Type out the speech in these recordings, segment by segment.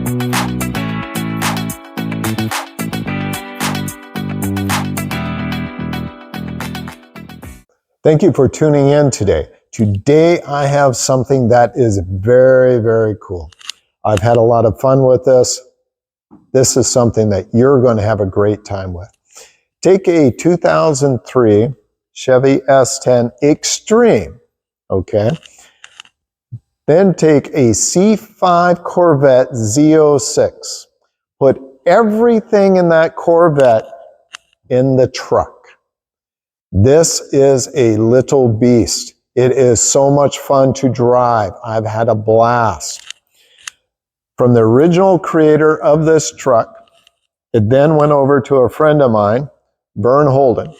Thank you for tuning in today. Today I have something that is very, very cool. I've had a lot of fun with this. This is something that you're going to have a great time with. Take a 2003 Chevy S-10 Xtreme, okay? Then take a C5 Corvette Z06. Put everything in that Corvette in the truck. This is a little beast. It is so much fun to drive. I've had a blast. From the original creator of this truck, it then went over to a friend of mine, Vern Holden.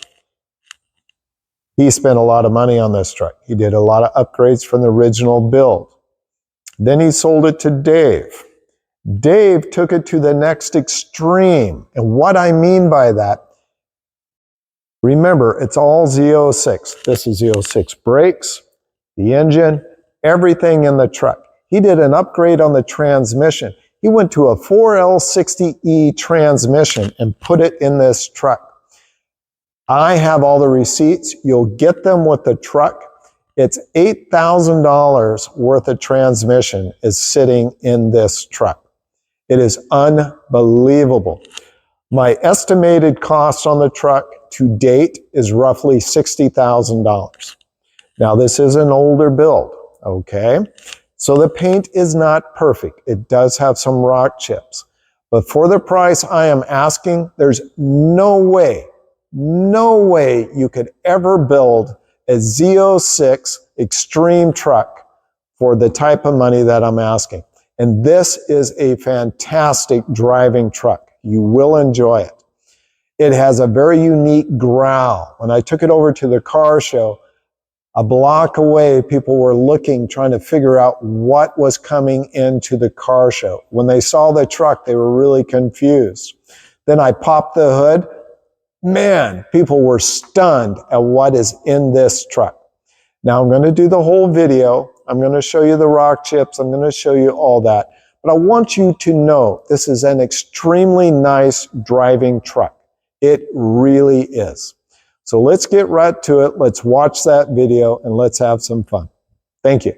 He spent a lot of money on this truck. He did a lot of upgrades from the original build. Then he sold it to Dave. Dave took it to the next extreme. And what I mean by that, remember, it's all Z06. This is Z06 brakes, the engine, everything in the truck. He did an upgrade on the transmission. He went to a 4L60E transmission and put it in this truck. I have all the receipts. You'll get them with the truck. It's $8,000 worth of transmission is sitting in this truck. It is unbelievable. My estimated cost on the truck to date is roughly $60,000. Now, this is an older build, okay? So the paint is not perfect. It does have some rock chips. But for the price I am asking, there's no way you could ever build a Z06 Xtreme truck for the type of money that I'm asking. And this is a fantastic driving truck. You will enjoy it. It has a very unique growl. When I took it over to the car show, a block away, people were looking, trying to figure out what was coming into the car show. When they saw the truck, they were really confused. Then I popped the hood. Man, people were stunned at what is in this truck. Now I'm going to do the whole video. I'm going to show you the rock chips. I'm going to show you all that. But I want you to know this is an extremely nice driving truck. It really is. So let's get right to it. Let's watch that video and let's have some fun. Thank you.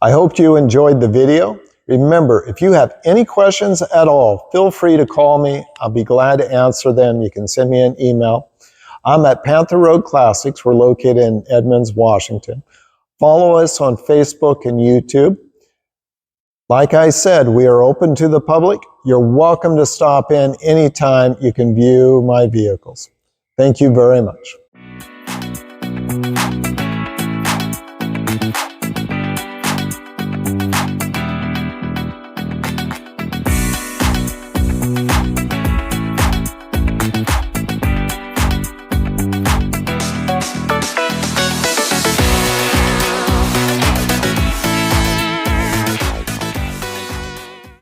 I hope you enjoyed the video. Remember, if you have any questions at all, feel free to call me. I'll be glad to answer them. You can send me an email. I'm at Panther Road Classics. We're located in Edmonds, Washington. Follow us on Facebook and YouTube. Like I said, we are open to the public. You're welcome to stop in anytime. You can view my vehicles. Thank you very much.